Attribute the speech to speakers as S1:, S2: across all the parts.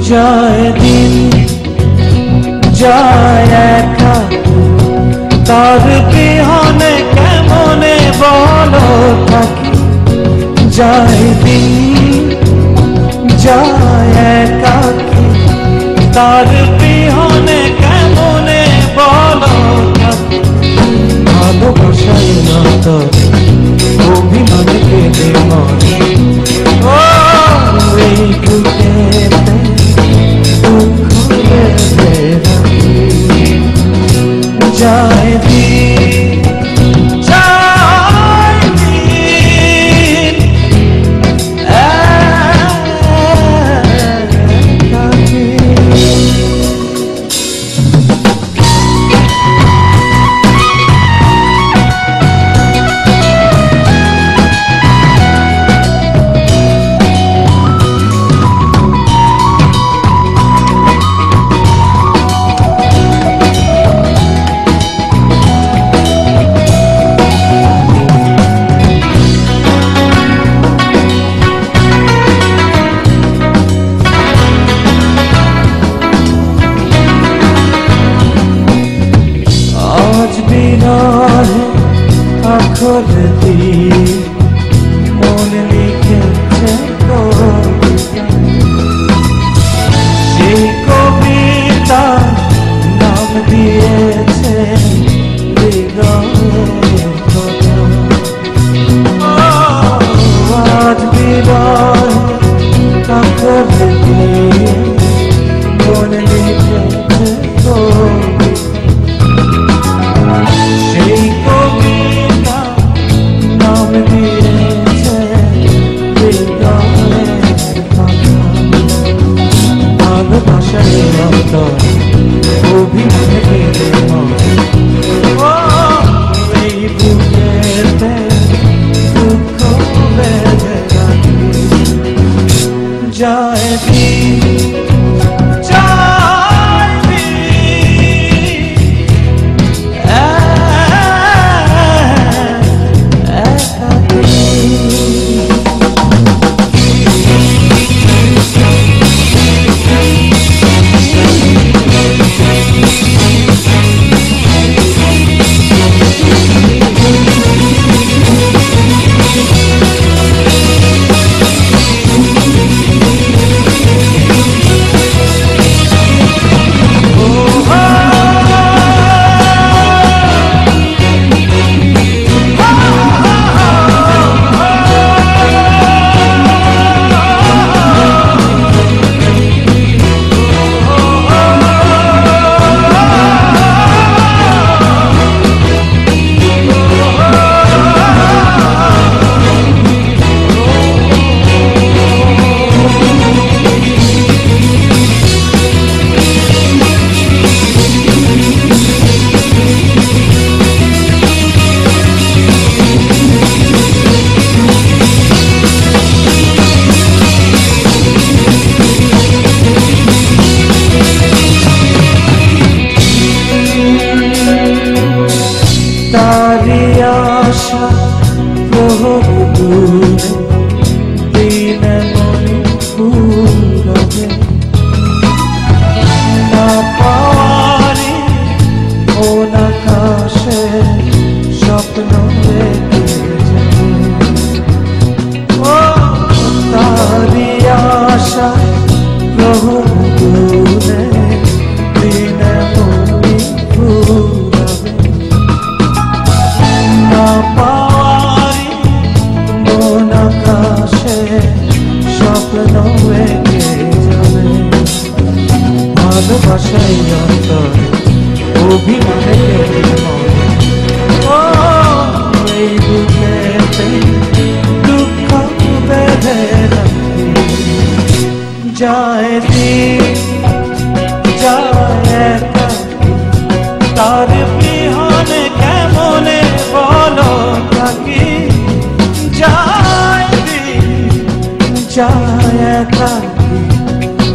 S1: যায় দিন যায় একা তার বিহনে কেমনে বলো থাকি যায় দিন যায় একা তার বিহনে কেমনে বলো থাকি ভালোবাসাই না তোর অভিমানে কেঁদে মরে ও এই বুকেতে যায় দিন যায় দিন আখর দিয়ে মন লিখেছে সেই কবিতা নাম দিয়েছে আজ বিদায় আখর দিয়ে মন লিখেছে সেই কবিতা নাম দিয়েছে ভালোবাসার অন্তর অভিমানে কেঁদে মরে এই বুকেতে দুঃখ বেঁধে রাখি যায় দিন তারি আশা বহু দূরে দিন মনে ফুরবে না পাওয়ারি কোন আকাশে স্বপ্ন দেখেছে ও তারি আশা বহু দূরে দিন মনে ফুরবে পাওয়ারি মন আকাশে স্বপ্ন এঁকে যাবে ভালোবাসাই অন্তর অভিমানে কেঁদে মরে ও এই বুকেতে দুঃখ বেঁধে রাখি যায় দিন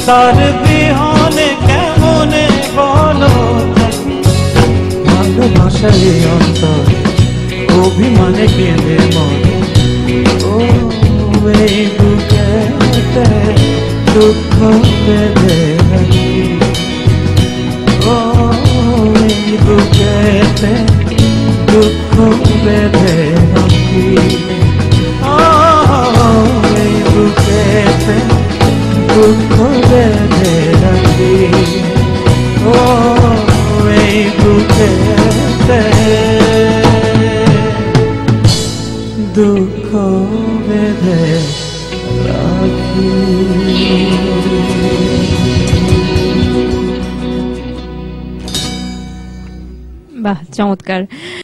S1: তার বিহনে কেমনে বলো থাকি ভালোবাসায় অন্তর অভিমানে কেঁদে মরে ও এই বুকেতে দুঃখ বেঁধে রাখি ও এই বুকেতে দুঃখ বেঁধে রাখি ও এই বুকেতে দুঃখ বেঁধে রাখি ও এই বুকেতে দুঃখ বেঁধে রাখি।
S2: বাহ, চমৎকার।